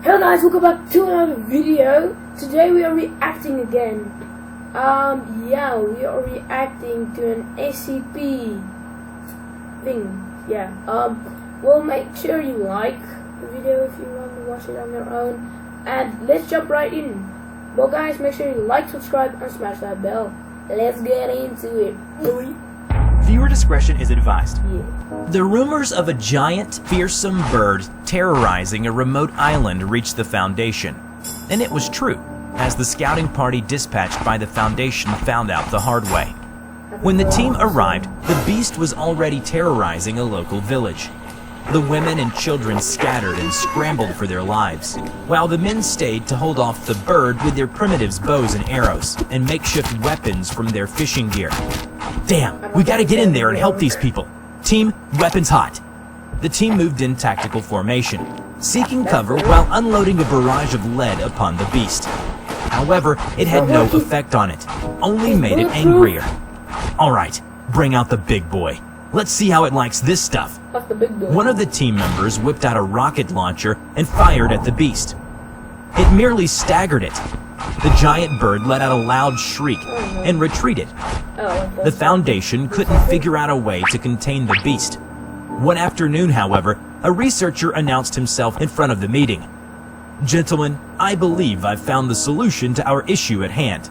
Hello guys, welcome back to another video. Today we are reacting again. Yeah, we are reacting to an SCP thing. Yeah. Well, make sure you like the video if you want to watch it on your own. And let's jump right in. Well guys, make sure you like, subscribe, and smash that bell. Let's get into it. Viewer discretion is advised. Yeah. The rumors of a giant, fearsome bird terrorizing a remote island reached the Foundation. And it was true, as the scouting party dispatched by the Foundation found out the hard way. When the team arrived, the beast was already terrorizing a local village. The women and children scattered and scrambled for their lives, while the men stayed to hold off the bird with their primitives, bows and arrows, and makeshift weapons from their fishing gear. Damn, we gotta get in there and help these people. Team, weapons hot. The team moved in tactical formation, seeking cover while unloading a barrage of lead upon the beast. However, it had no effect on it, only made it angrier. Alright, bring out the big boy. Let's see how it likes this stuff. One of the team members whipped out a rocket launcher and fired at the beast. It merely staggered it. The giant bird let out a loud shriek and retreated. The Foundation couldn't figure out a way to contain the beast. One afternoon, however, a researcher announced himself in front of the meeting. "Gentlemen, I believe I've found the solution to our issue at hand,"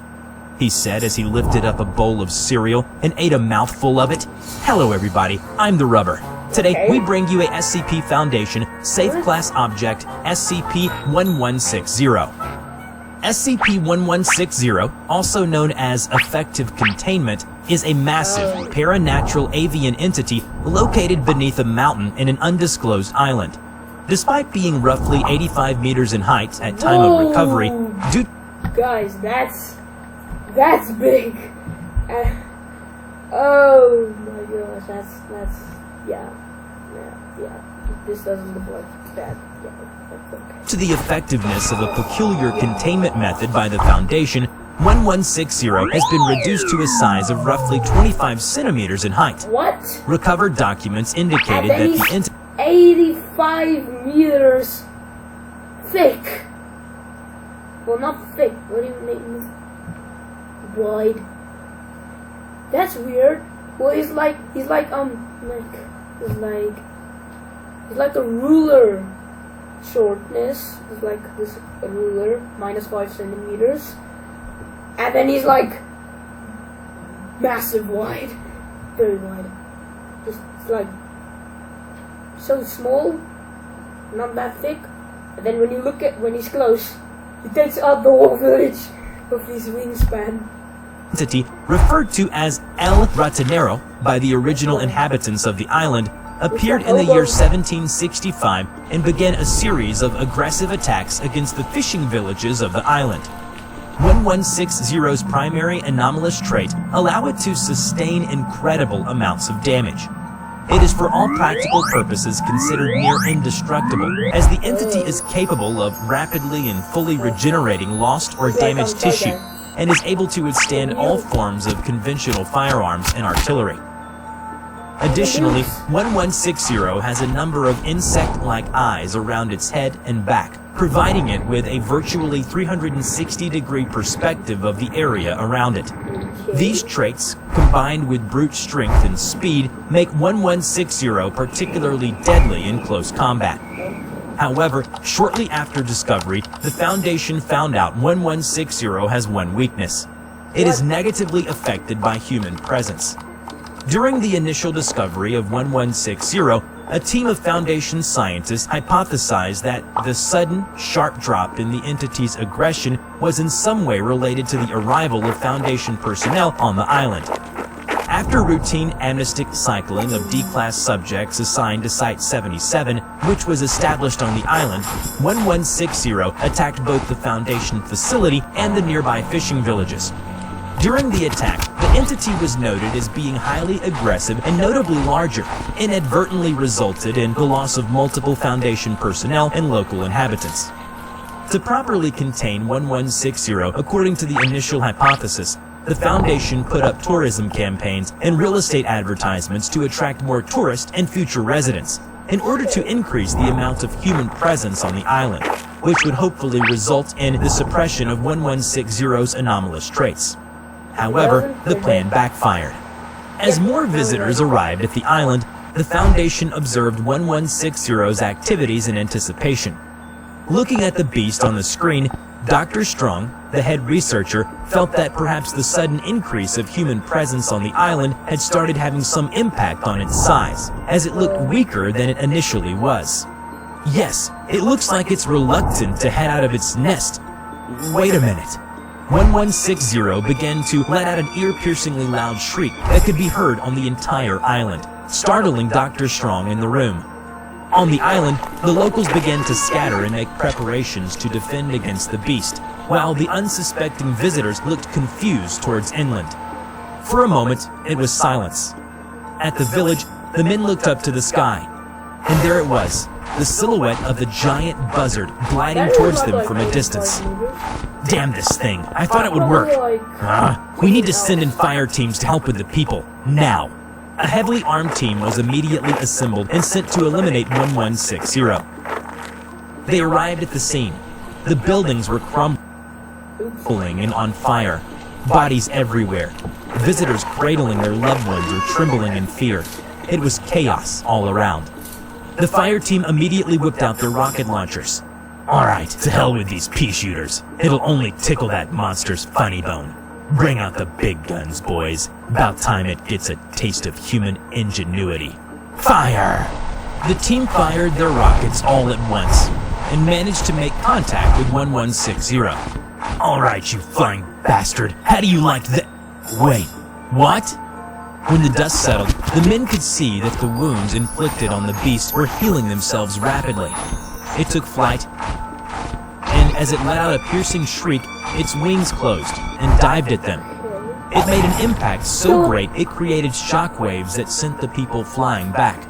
he said as he lifted up a bowl of cereal and ate a mouthful of it. "Hello everybody, I'm the Rubber. Today we bring you a SCP Foundation Safe Class Object SCP-1160. SCP-1160, also known as Effective Containment, is a massive paranatural avian entity located beneath a mountain in an undisclosed island. Despite being roughly 85 meters in height at time of recovery, Guys, that's big. Oh my gosh, that's yeah. This doesn't look like that. Yeah, that's okay. To the effectiveness of a peculiar containment method by the Foundation, 1160 has been reduced to a size of roughly 25 centimeters in height. What? Recovered documents indicated that the entity 85 meters thick. Well, not thick. What do you mean? Wide. That's weird. Well, he's like a ruler shortness. It's like this ruler minus 5 centimeters, and then he's like massive wide, very wide. It's like so small, not that thick. And then when he's close, he takes out the whole village of his wingspan. Entity, referred to as El Ratonero by the original inhabitants of the island, appeared in the year 1765 and began a series of aggressive attacks against the fishing villages of the island. 1160's primary anomalous trait allow it to sustain incredible amounts of damage. It is for all practical purposes considered near indestructible, as the entity is capable of rapidly and fully regenerating lost or damaged tissue, and is able to withstand all forms of conventional firearms and artillery. Additionally, 1160 has a number of insect-like eyes around its head and back, providing it with a virtually 360-degree perspective of the area around it. These traits, combined with brute strength and speed, make 1160 particularly deadly in close combat. However, shortly after discovery, the Foundation found out 1160 has one weakness. It is negatively affected by human presence. During the initial discovery of 1160, a team of Foundation scientists hypothesized that the sudden, sharp drop in the entity's aggression was in some way related to the arrival of Foundation personnel on the island. After routine amnestic cycling of D-Class subjects assigned to Site 77, which was established on the island, 1160 attacked both the Foundation facility and the nearby fishing villages. During the attack, the entity was noted as being highly aggressive and notably larger, inadvertently resulted in the loss of multiple Foundation personnel and local inhabitants. To properly contain 1160, according to the initial hypothesis, the Foundation put up tourism campaigns and real estate advertisements to attract more tourists and future residents, in order to increase the amount of human presence on the island. which would hopefully result in the suppression of 1160's anomalous traits. However, the plan backfired. As more visitors arrived at the island, the Foundation observed 1160's activities in anticipation. Looking at the beast on the screen, Dr. Strong, the head researcher, felt that perhaps the sudden increase of human presence on the island had started having some impact on its size, as it looked weaker than it initially was. Yes, it looks like it's reluctant to head out of its nest. Wait a minute. 1160 began to let out an ear-piercingly loud shriek that could be heard on the entire island, startling Dr. Strong in the room. On the island, the locals began to scatter and make preparations to defend against the beast, while the unsuspecting visitors looked confused towards inland. For a moment, it was silence. At the village, the men looked up to the sky, and there it was, the silhouette of the giant buzzard gliding towards them from a distance. Damn this thing, I thought it would work. We need to send in fire teams to help with the people, now. A heavily armed team was immediately assembled and sent to eliminate 1160. They arrived at the scene. The buildings were crumbling and on fire, bodies everywhere. Visitors cradling their loved ones or trembling in fear. It was chaos all around. The fire team immediately whipped out their rocket launchers. Alright, to hell with these pea shooters. It'll only tickle that monster's funny bone. Bring out the big guns, boys. About time it gets a taste of human ingenuity. Fire! The team fired their rockets all at once and managed to make contact with 1160. Alright, you flying bastard. How do you like that? Wait, what? When the dust settled, the men could see that the wounds inflicted on the beast were healing themselves rapidly. It took flight, and as it let out a piercing shriek, its wings closed and dived at them. It made an impact so great it created shockwaves that sent the people flying back.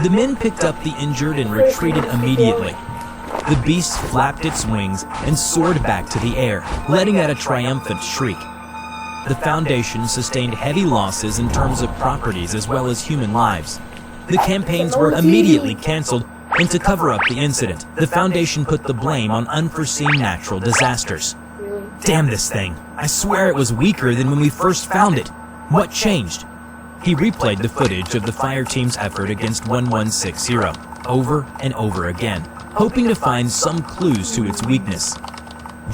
The men picked up the injured and retreated immediately. The beast flapped its wings and soared back to the air, letting out a triumphant shriek. The Foundation sustained heavy losses in terms of properties as well as human lives. The campaigns were immediately canceled, and to cover up the incident, the Foundation put the blame on unforeseen natural disasters. Damn this thing. I swear it was weaker than when we first found it. What changed? He replayed the footage of the fire team's effort against 1160 over and over again, hoping to find some clues to its weakness.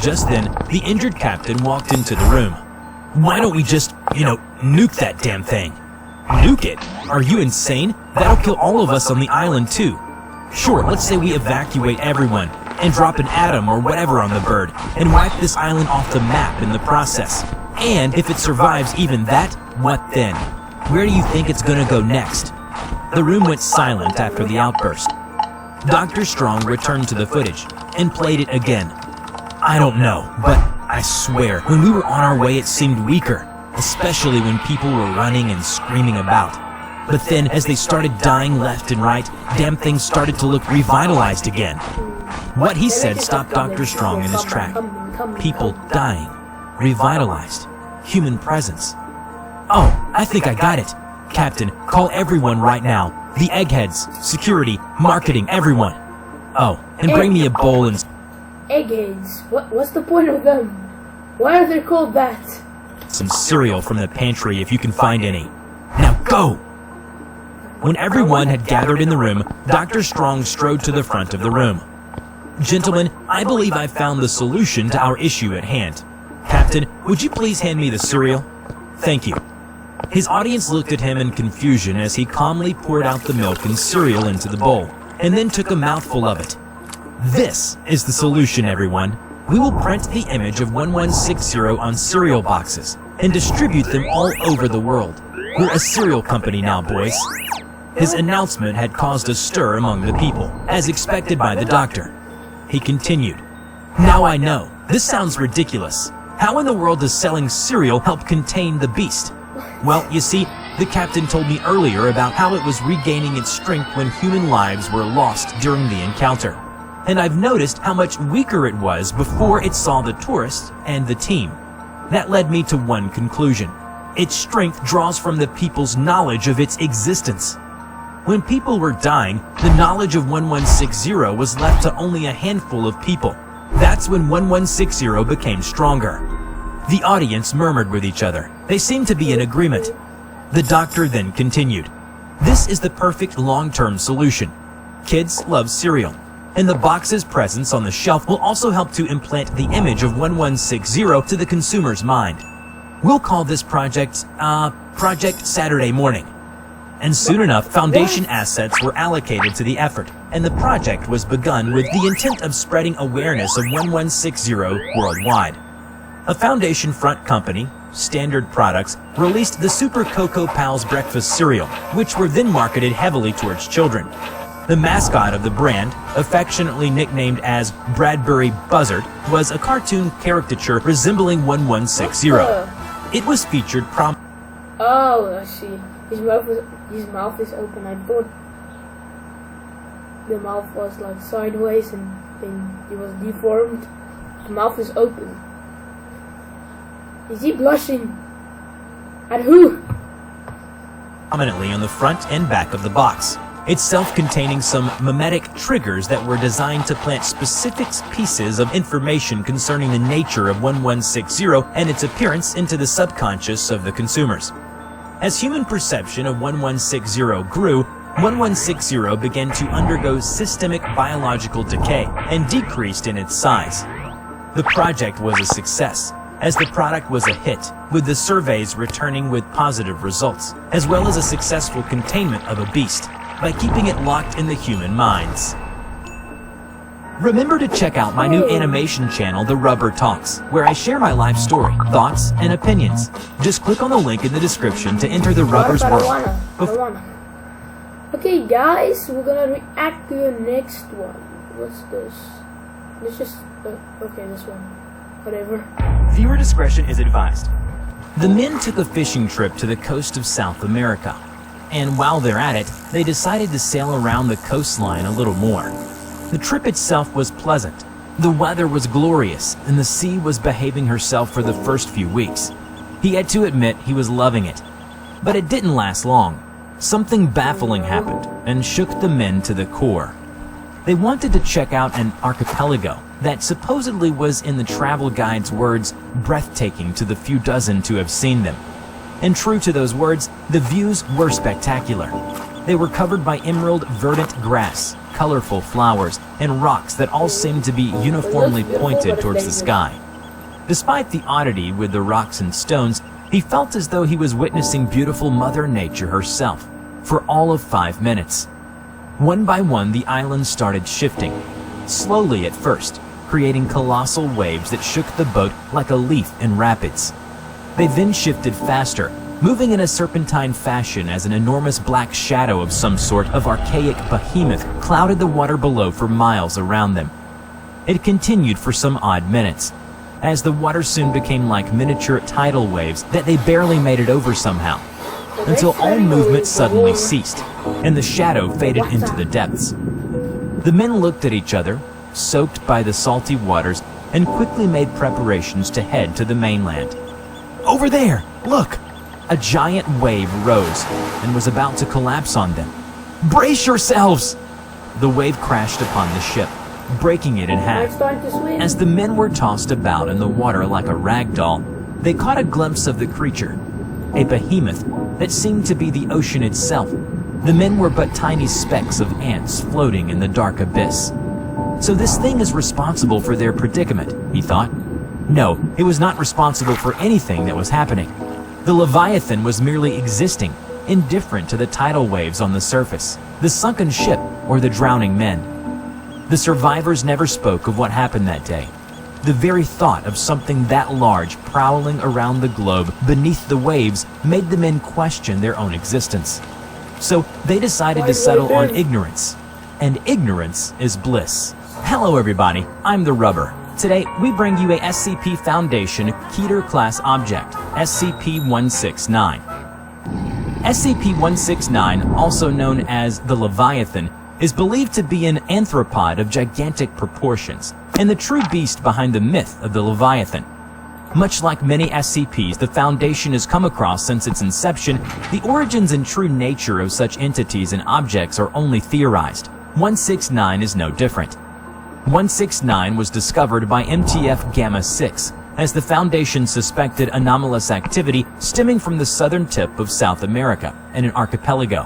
Just then, the injured captain walked into the room. Why don't we just, nuke that damn thing? Nuke it? Are you insane? That'll kill all of us on the island too. Sure, let's say we evacuate everyone and drop an atom or whatever on the bird and wipe this island off the map in the process. And if it survives even that, what then? Where do you think it's gonna go next? The room went silent after the outburst. Dr. Strong returned to the footage and played it again. I don't know, but I swear, when we were on our way it seemed weaker, especially when people were running and screaming about. But then, as they started dying left and right, damn things started to look revitalized again. What he said stopped Dr. Strong in his track. People dying. Revitalized. Human presence. Oh, I think I got it. Captain, call everyone right now. The eggheads, security, marketing, everyone. Oh, and bring me a bowl and... Eggheads? What's the point of them? Why are they called that? Some cereal from the pantry if you can find any. Now go! When everyone had gathered in the room, Dr. Strong strode to the front of the room. Gentlemen, I believe I've found the solution to our issue at hand. Captain, would you please hand me the cereal? Thank you. His audience looked at him in confusion as he calmly poured out the milk and cereal into the bowl, and then took a mouthful of it. This is the solution, everyone. We will print the image of 1160 on cereal boxes and distribute them all over the world. We're a cereal company now, boys. His announcement had caused a stir among the people, as expected by the doctor. He continued, Now I know, this sounds ridiculous. How in the world does selling cereal help contain the beast? Well, you see, the captain told me earlier about how it was regaining its strength when human lives were lost during the encounter. And I've noticed how much weaker it was before it saw the tourists and the team. That led me to one conclusion. Its strength draws from the people's knowledge of its existence. When people were dying, the knowledge of 1160 was left to only a handful of people. That's when 1160 became stronger. The audience murmured with each other. They seemed to be in agreement. The doctor then continued. This is the perfect long-term solution. Kids love cereal, and the box's presence on the shelf will also help to implant the image of 1160 to the consumer's mind. We'll call this project, Project Saturday Morning. And soon enough, Foundation assets were allocated to the effort, and the project was begun with the intent of spreading awareness of 1160 worldwide. A Foundation front company, Standard Products, released the Super Cocoa Pals breakfast cereal, which were then marketed heavily towards children. The mascot of the brand, affectionately nicknamed as Bradbury Buzzard, was a cartoon caricature resembling 1160. It was featured Oh, I see. His mouth is open. I thought the mouth was like sideways and then it was deformed. The mouth is open. Is he blushing? At who? prominently on the front and back of the box, itself containing some mimetic triggers that were designed to plant specific pieces of information concerning the nature of 1160 and its appearance into the subconscious of the consumers. As human perception of 1160 grew, 1160 began to undergo systemic biological decay and decreased in its size. The project was a success, as the product was a hit, with the surveys returning with positive results, as well as a successful containment of a beast, by keeping it locked in the human minds. Remember to check out my new animation channel, The Rubber Talks, where I share my life story, thoughts, and opinions. Just click on the link in the description to enter the Rubber's world. Okay guys, we're gonna react to the next one. What's this? Let's just, okay, this one. Whatever. Viewer discretion is advised. The men took a fishing trip to the coast of South America, and while they're at it, they decided to sail around the coastline a little more. The trip itself was pleasant. The weather was glorious, and the sea was behaving herself for the first few weeks. He had to admit he was loving it. But it didn't last long. Something baffling happened and shook the men to the core. They wanted to check out an archipelago that supposedly was, in the travel guide's words, breathtaking to the few dozen to have seen them. And true to those words, the views were spectacular. They were covered by emerald verdant grass, colorful flowers, and rocks that all seemed to be uniformly pointed towards the sky. Despite the oddity with the rocks and stones, he felt as though he was witnessing beautiful Mother Nature herself for all of 5 minutes. One by one, the island started shifting, slowly at first, creating colossal waves that shook the boat like a leaf in rapids. They then shifted faster, moving in a serpentine fashion as an enormous black shadow of some sort of archaic behemoth clouded the water below for miles around them. It continued for some odd minutes, as the water soon became like miniature tidal waves that they barely made it over somehow, until all movement suddenly ceased, and the shadow faded into the depths. The men looked at each other, soaked by the salty waters, and quickly made preparations to head to the mainland. Over there! Look! A giant wave rose and was about to collapse on them. Brace yourselves! The wave crashed upon the ship, breaking it in half. As the men were tossed about in the water like a rag doll, they caught a glimpse of the creature, a behemoth that seemed to be the ocean itself. The men were but tiny specks of ants floating in the dark abyss. So this thing is responsible for their predicament, he thought. No, it was not responsible for anything that was happening. The Leviathan was merely existing, indifferent to the tidal waves on the surface, the sunken ship, or the drowning men. The survivors never spoke of what happened that day. The very thought of something that large prowling around the globe beneath the waves made the men question their own existence. So they decided to settle on ignorance. And ignorance is bliss. Hello everybody, I'm the Rubber. Today, we bring you a SCP Foundation Keter Class Object, SCP-169. SCP-169, also known as the Leviathan, is believed to be an anthropod of gigantic proportions, and the true beast behind the myth of the Leviathan. Much like many SCPs the Foundation has come across since its inception, the origins and true nature of such entities and objects are only theorized. 169 is no different. 169 was discovered by MTF Gamma-6 as the Foundation suspected anomalous activity stemming from the southern tip of South America and an archipelago.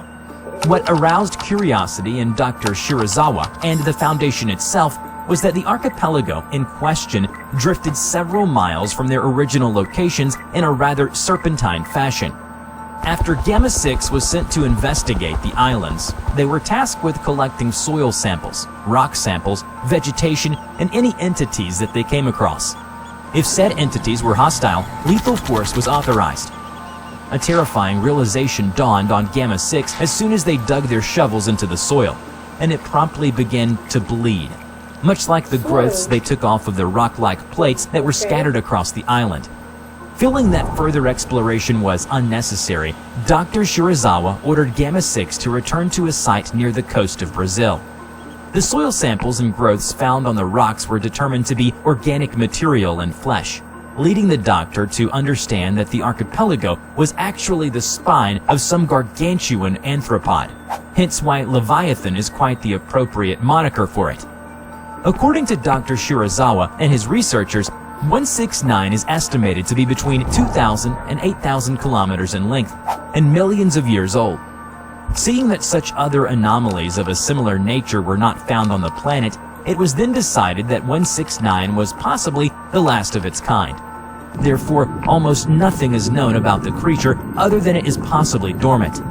What aroused curiosity in Dr. Shirazawa and the Foundation itself was that the archipelago in question drifted several miles from their original locations in a rather serpentine fashion. After Gamma-6 was sent to investigate the islands, they were tasked with collecting soil samples, rock samples, vegetation, and any entities that they came across. If said entities were hostile, lethal force was authorized. A terrifying realization dawned on Gamma-6 as soon as they dug their shovels into the soil, and it promptly began to bleed, much like the growths they took off of the rock-like plates that were scattered across the island. Feeling that further exploration was unnecessary, Dr. Shirazawa ordered Gamma-6 to return to a site near the coast of Brazil. The soil samples and growths found on the rocks were determined to be organic material and flesh, leading the doctor to understand that the archipelago was actually the spine of some gargantuan anthropod, hence why Leviathan is quite the appropriate moniker for it. According to Dr. Shirazawa and his researchers, 169 is estimated to be between 2,000 and 8,000 kilometers in length and millions of years old. Seeing that such other anomalies of a similar nature were not found on the planet, it was then decided that 169 was possibly the last of its kind. Therefore, almost nothing is known about the creature other than it is possibly dormant.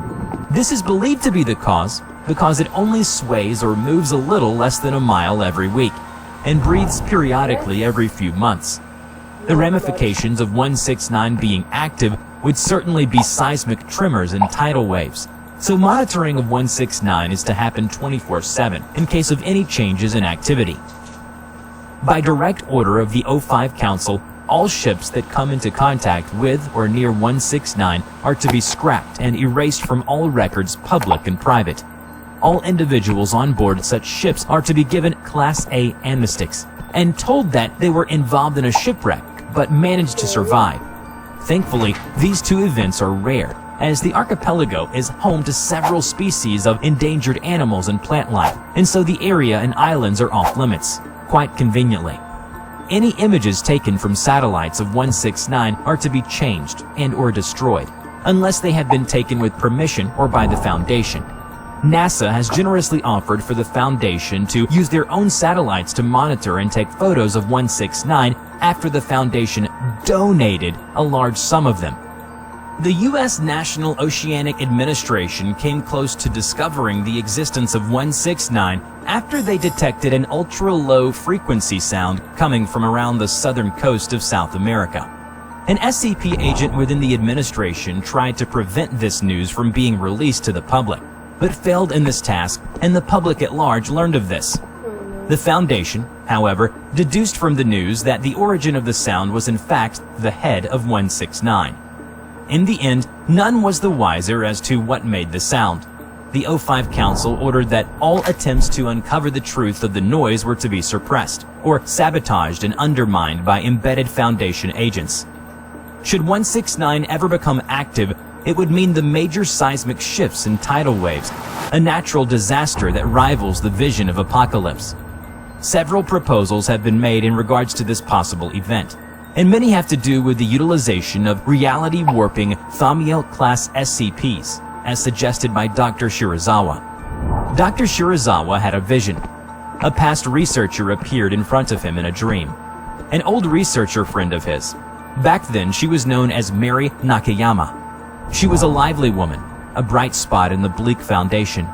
This is believed to be the cause because it only sways or moves a little less than a mile every week and breathes periodically every few months. The ramifications of 169 being active would certainly be seismic tremors and tidal waves, so monitoring of 169 is to happen 24/7 in case of any changes in activity. By direct order of the O5 Council, all ships that come into contact with or near 169 are to be scrapped and erased from all records, public and private. All individuals on board such ships are to be given Class A amnestics and told that they were involved in a shipwreck but managed to survive. Thankfully, these two events are rare, as the archipelago is home to several species of endangered animals and plant life, and so the area and islands are off limits, quite conveniently. Any images taken from satellites of 169 are to be changed and or destroyed, unless they have been taken with permission or by the Foundation. NASA has generously offered for the Foundation to use their own satellites to monitor and take photos of 169 after the Foundation donated a large sum of them. The U.S. National Oceanic Administration came close to discovering the existence of 169 after they detected an ultra-low frequency sound coming from around the southern coast of South America. An SCP agent within the administration tried to prevent this news from being released to the public, but failed in this task, and the public at large learned of this. The Foundation, however, deduced from the news that the origin of the sound was in fact the head of 169. In the end, none was the wiser as to what made the sound. The O5 Council ordered that all attempts to uncover the truth of the noise were to be suppressed, or sabotaged and undermined by embedded Foundation agents. Should 169 ever become active, it would mean the major seismic shifts and tidal waves, a natural disaster that rivals the vision of apocalypse. Several proposals have been made in regards to this possible event, and many have to do with the utilization of reality-warping Thaumiel-class SCPs, as suggested by Dr. Shirazawa. Dr. Shirazawa had a vision. A past researcher appeared in front of him in a dream. An old researcher friend of his. Back then, she was known as Mary Nakayama. She was a lively woman, a bright spot in the bleak Foundation.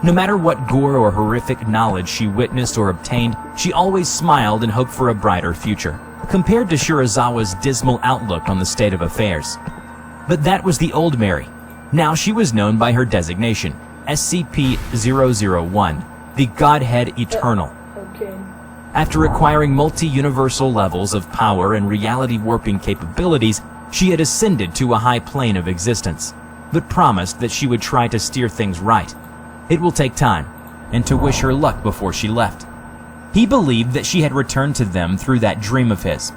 No matter what gore or horrific knowledge she witnessed or obtained, she always smiled and hoped for a brighter future, compared to Shirazawa's dismal outlook on the state of affairs. But that was the old Mary. Now she was known by her designation, SCP-001, the Godhead Eternal. Okay. After acquiring multi-universal levels of power and reality-warping capabilities, she had ascended to a high plane of existence, but promised that she would try to steer things right. It will take time, and to wish her luck before she left. He believed that she had returned to them through that dream of his.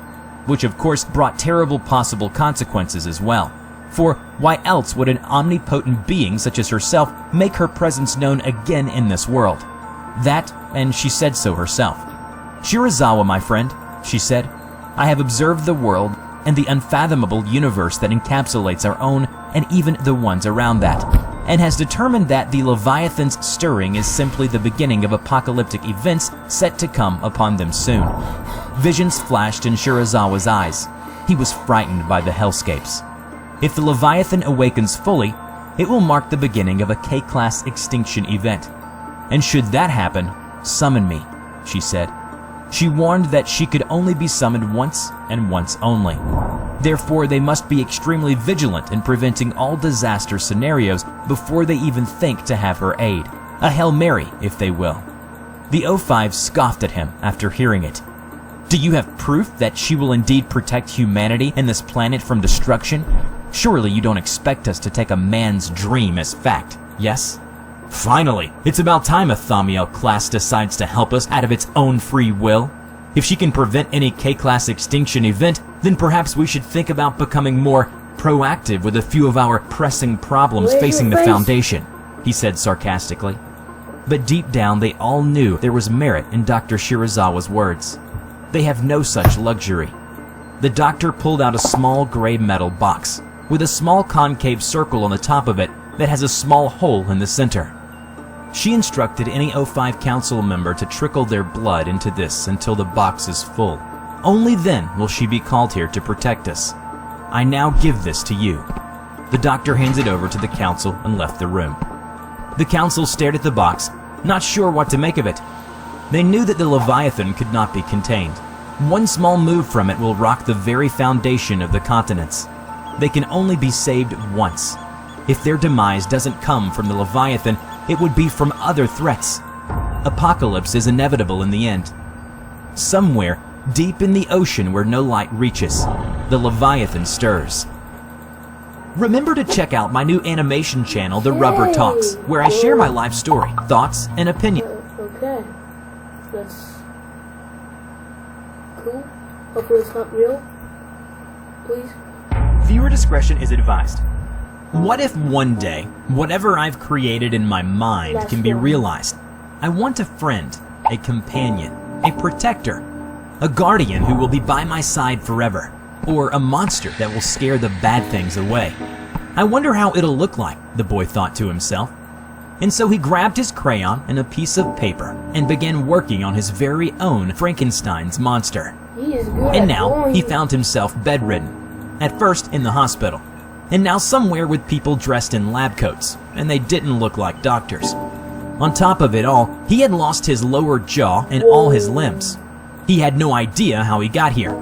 which of course brought terrible possible consequences as well. For why else would an omnipotent being such as herself make her presence known again in this world? That, and she said so herself. "Shirazawa, my friend," she said, "I have observed the world and the unfathomable universe that encapsulates our own and even the ones around that, and has determined that the Leviathan's stirring is simply the beginning of apocalyptic events set to come upon them soon." Visions flashed in Shirazawa's eyes. He was frightened by the hellscapes. If the Leviathan awakens fully, it will mark the beginning of a K-class extinction event. And should that happen, summon me, she said. She warned that she could only be summoned once and once only. Therefore, they must be extremely vigilant in preventing all disaster scenarios before they even think to have her aid. A Hail Mary, if they will. The O5 scoffed at him after hearing it. "Do you have proof that she will indeed protect humanity and this planet from destruction? Surely you don't expect us to take a man's dream as fact, yes?" "Finally, it's about time a Thamiel class decides to help us out of its own free will. If she can prevent any K-class extinction event, then perhaps we should think about becoming more proactive with a few of our pressing problems facing the Foundation," he said sarcastically. But deep down, they all knew there was merit in Dr. Shirazawa's words. They have no such luxury. The doctor pulled out a small gray metal box with a small concave circle on the top of it that has a small hole in the center. She instructed any O5 council member to trickle their blood into this until the box is full. Only then will she be called here to protect us. I now give this to you. The doctor hands it over to the council and left the room. The council stared at the box, not sure what to make of it. They knew that the Leviathan could not be contained. One small move from it will rock the very foundation of the continents. They can only be saved once. If their demise doesn't come from the Leviathan, it would be from other threats. Apocalypse is inevitable in the end. Somewhere, deep in the ocean where no light reaches, the Leviathan stirs. Remember to check out my new animation channel, The Rubber Talks, where I share my life story, thoughts, and opinions. Okay. That's cool. Hopefully it's not real. Please. Viewer discretion is advised. What if one day, whatever I've created in my mind can be realized? I want a friend, a companion, a protector, a guardian who will be by my side forever, or a monster that will scare the bad things away. I wonder how it'll look like, the boy thought to himself. And so he grabbed his crayon and a piece of paper and began working on his very own Frankenstein's monster. And now he found himself bedridden, at first in the hospital, and now somewhere with people dressed in lab coats, and they didn't look like doctors. On top of it all, he had lost his lower jaw and all his limbs. He had no idea how he got here.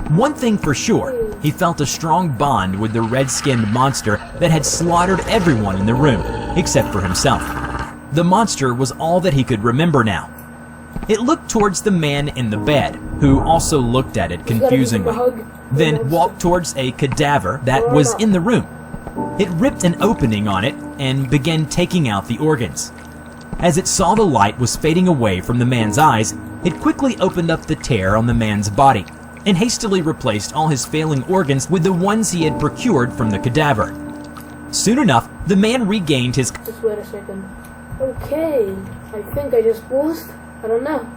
One thing for sure, he felt a strong bond with the red-skinned monster that had slaughtered everyone in the room, except for himself. The monster was all that he could remember now. It looked towards the man in the bed, who also looked at it confusingly, then walked towards a cadaver that was in the room. It ripped an opening on it and began taking out the organs. As it saw the light was fading away from the man's eyes, it quickly opened up the tear on the man's body and hastily replaced all his failing organs with the ones he had procured from the cadaver. Soon enough, the man regained his... Just wait a second. Okay, I think I just paused. I don't know.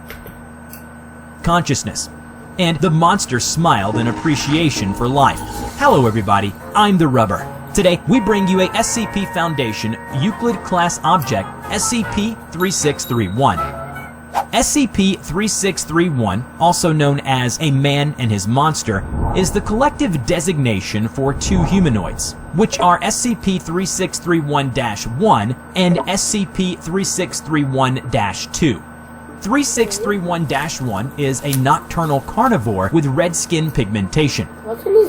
Consciousness. And the monster smiled in appreciation for life. Hello everybody, I'm the Rubber. Today, we bring you a SCP Foundation Euclid Class Object, SCP-3631. SCP-3631, also known as a man and his monster, is the collective designation for two humanoids, which are SCP-3631-1 and SCP-3631-2. 3631-1 is a nocturnal carnivore with red skin pigmentation.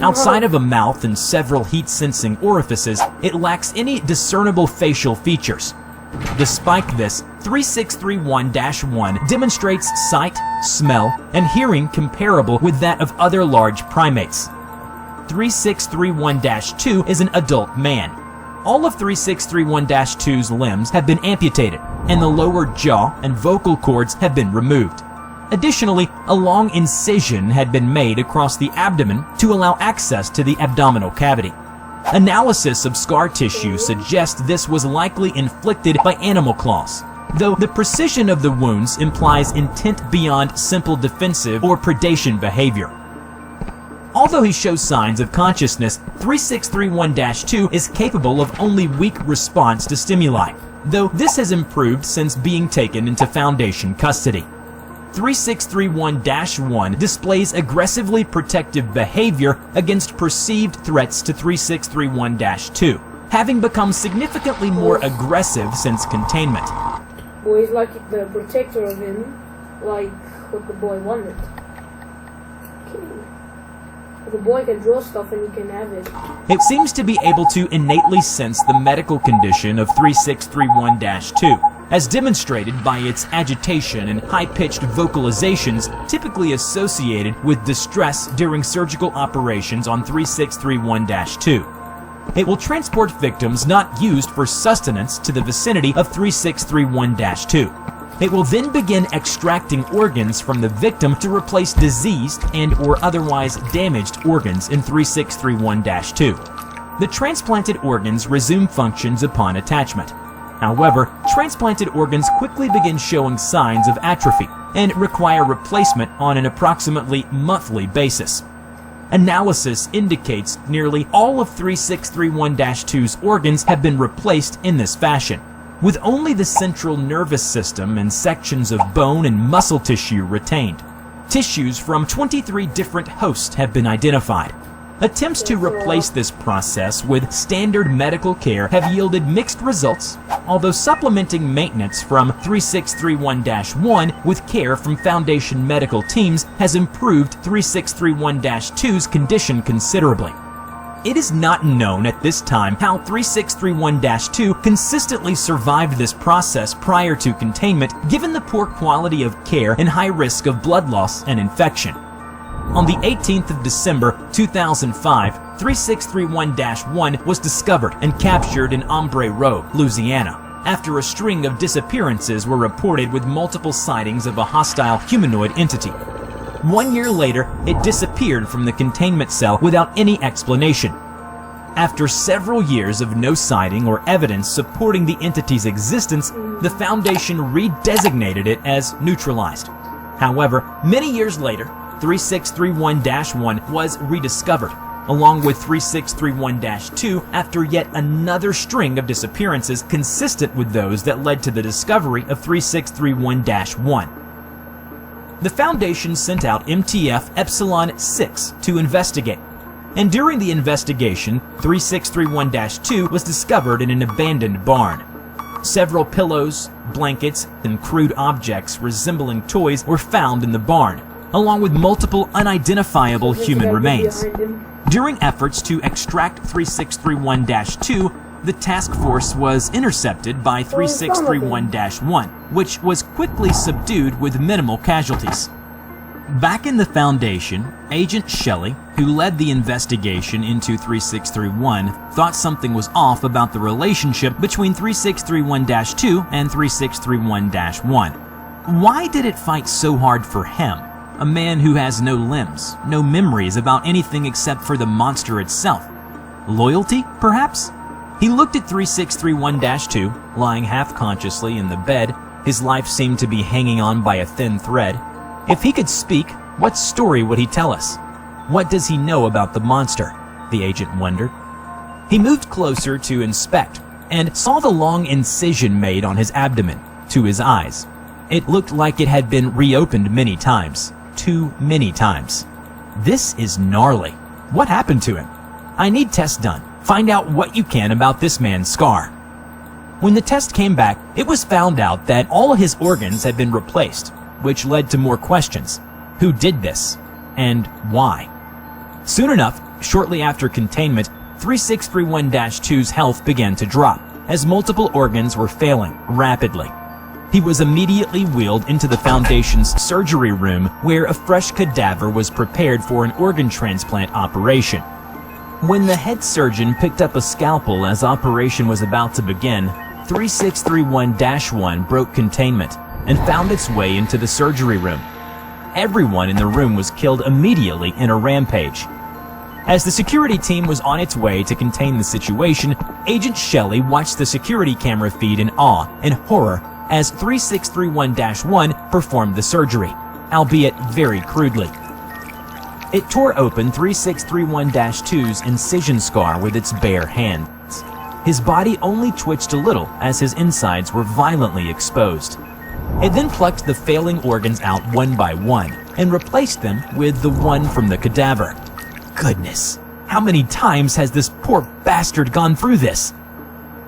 Outside of a mouth and several heat-sensing orifices, it lacks any discernible facial features. Despite this, 3631-1 demonstrates sight, smell, and hearing comparable with that of other large primates. 3631-2 is an adult man. All of 3631-2's limbs have been amputated, and the lower jaw and vocal cords have been removed. Additionally, a long incision had been made across the abdomen to allow access to the abdominal cavity. Analysis of scar tissue suggests this was likely inflicted by animal claws, though the precision of the wounds implies intent beyond simple defensive or predation behavior. Although he shows signs of consciousness, 3631-2 is capable of only weak response to stimuli, though this has improved since being taken into Foundation custody. 3631-1 displays aggressively protective behavior against perceived threats to 3631-2, having become significantly more aggressive since containment. Boy is like the protector of him, like what the boy wanted. Okay. The boy can draw stuff and he can have it. It seems to be able to innately sense the medical condition of 3631-2, as demonstrated by its agitation and high-pitched vocalizations typically associated with distress during surgical operations on 3631-2. It will transport victims not used for sustenance to the vicinity of 3631-2. It will then begin extracting organs from the victim to replace diseased and/or otherwise damaged organs in 3631-2. The transplanted organs resume functions upon attachment. However, transplanted organs quickly begin showing signs of atrophy and require replacement on an approximately monthly basis. Analysis indicates nearly all of 3631-2's organs have been replaced in this fashion, with only the central nervous system and sections of bone and muscle tissue retained. Tissues from 23 different hosts have been identified. Attempts to replace this process with standard medical care have yielded mixed results, although supplementing maintenance from 3631-1 with care from Foundation medical teams has improved 3631-2's condition considerably. It is not known at this time how 3631-2 consistently survived this process prior to containment, given the poor quality of care and high risk of blood loss and infection. On the 18th of December 2005, 3631-1 was discovered and captured in Ombre Row, Louisiana, after a string of disappearances were reported with multiple sightings of a hostile humanoid entity. 1 year later, it disappeared from the containment cell without any explanation. After several years of no sighting or evidence supporting the entity's existence, the Foundation redesignated it as neutralized. However, many years later, 3631-1 was rediscovered, along with 3631-2 after yet another string of disappearances consistent with those that led to the discovery of 3631-1. The Foundation sent out MTF Epsilon 6 to investigate, and during the investigation, 3631-2 was discovered in an abandoned barn. Several pillows, blankets, and crude objects resembling toys were found in the barn, along with multiple unidentifiable human remains. During efforts to extract 3631-2, the task force was intercepted by 3631-1, which was quickly subdued with minimal casualties. Back in the Foundation, Agent Shelley, who led the investigation into 3631, thought something was off about the relationship between 3631-2 and 3631-1. Why did it fight so hard for him? A man who has no limbs, no memories about anything except for the monster itself. Loyalty, perhaps? He looked at 3631-2, lying half-consciously in the bed. His life seemed to be hanging on by a thin thread. If he could speak, what story would he tell us? What does he know about the monster? The agent wondered. He moved closer to inspect, and saw the long incision made on his abdomen, to his eyes. It looked like it had been reopened many times. Too many times. This is gnarly. What happened to him? I need tests done. Find out what you can about this man's scar. When the test came back, it was found out that all his organs had been replaced, which led to more questions. Who did this? And why? Soon enough, shortly after containment, 3631-2's health began to drop, as multiple organs were failing rapidly. He was immediately wheeled into the Foundation's surgery room, where a fresh cadaver was prepared for an organ transplant operation. When the head surgeon picked up a scalpel as operation was about to begin, 3631-1 broke containment and found its way into the surgery room. everyone in the room was killed immediately in a rampage. As the security team was on its way to contain the situation, Agent Shelley watched the security camera feed in awe and horror as 3631-1 performed the surgery, albeit very crudely. It tore open 3631-2's incision scar with its bare hands. His body only twitched a little as his insides were violently exposed. It then plucked the failing organs out one by one and replaced them with the one from the cadaver. Goodness, how many times has this poor bastard gone through this?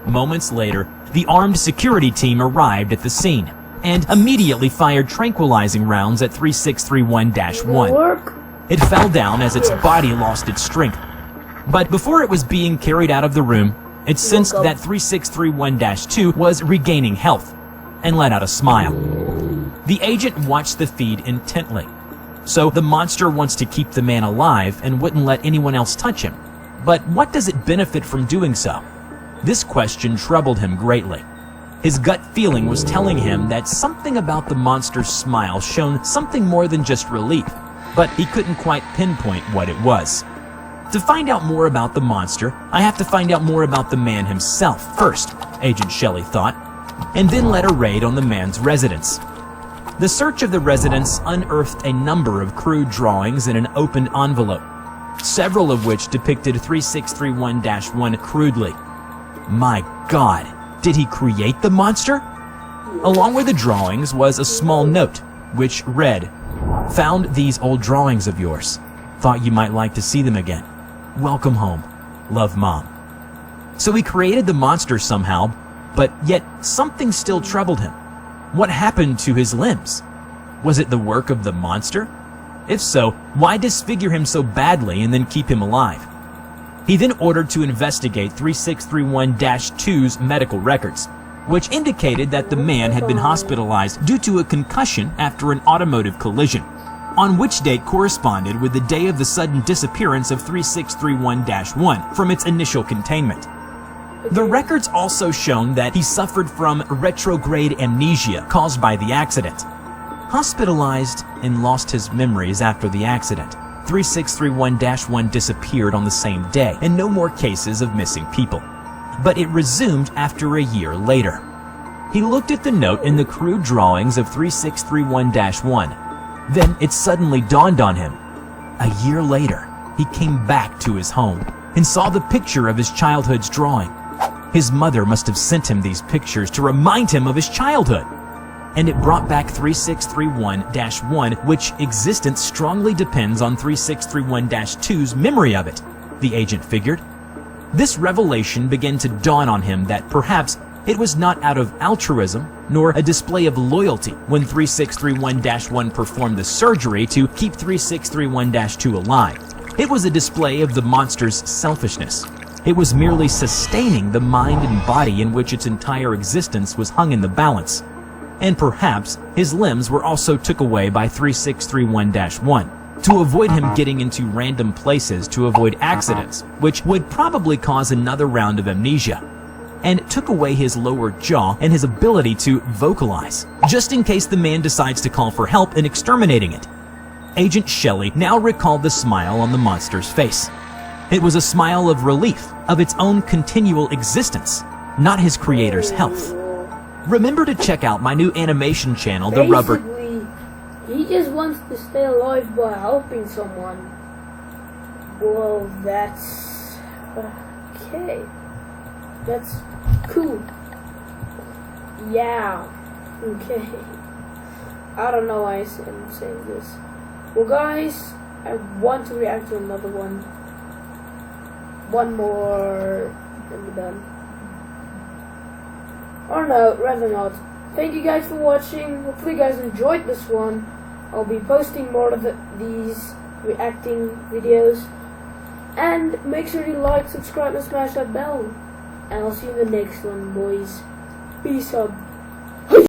Moments later, the armed security team arrived at the scene and immediately fired tranquilizing rounds at 3631-1. It fell down as its body lost its strength. But before it was being carried out of the room, it sensed that 3631-2 was regaining health and let out a smile. The agent watched the feed intently. So the monster wants to keep the man alive and wouldn't let anyone else touch him. But what does it benefit from doing so? This question troubled him greatly. His gut feeling was telling him that something about the monster's smile shone something more than just relief, but he couldn't quite pinpoint what it was. To find out more about the monster, I have to find out more about the man himself first, Agent Shelley thought, and then led a raid on the man's residence. The search of the residence unearthed a number of crude drawings in an opened envelope, several of which depicted 3631-1 crudely. My God, did he create the monster? Along with the drawings was a small note, which read, "Found these old drawings of yours. Thought you might like to see them again. Welcome home. Love, Mom." So he created the monster somehow, but yet something still troubled him. What happened to his limbs? Was it the work of the monster? If so, why disfigure him so badly and then keep him alive? He then ordered to investigate 3631-2's medical records, which indicated that the man had been hospitalized due to a concussion after an automotive collision, on which date corresponded with the day of the sudden disappearance of 3631-1 from its initial containment. The records also shown that he suffered from retrograde amnesia caused by the accident. Hospitalized and lost his memories after the accident, 3631-1 disappeared on the same day, and no more cases of missing people. But it resumed after a year later. He looked at the note in the crude drawings of 3631-1. Then it suddenly dawned on him. A year later, he came back to his home and saw the picture of his childhood's drawing. His mother must have sent him these pictures to remind him of his childhood. And it brought back 3631-1, which existence strongly depends on 3631-2's memory of it, the agent figured. This revelation began to dawn on him that perhaps it was not out of altruism nor a display of loyalty when 3631-1 performed the surgery to keep 3631-2 alive. It was a display of the monster's selfishness. It was merely sustaining the mind and body in which its entire existence was hung in the balance. And perhaps his limbs were also took away by 3631-1 to avoid him getting into random places to avoid accidents, which would probably cause another round of amnesia. And it took away his lower jaw and his ability to vocalize, just in case the man decides to call for help in exterminating it. Agent Shelley now recalled the smile on the monster's face. It was a smile of relief of its own continual existence, not his creator's health. Remember to check out my new animation channel, The Rubber. Basically, he just wants to stay alive by helping someone. Well, that's okay. That's cool. Yeah. Okay. I don't know why I'm saying this. Well, guys, I want to react to another one. One more, and we're done. Or no, rather not. Thank you guys for watching. Hopefully you guys enjoyed this one. I'll be posting more of these reacting videos. And make sure you like, subscribe, and smash that bell. And I'll see you in the next one, boys. Peace out.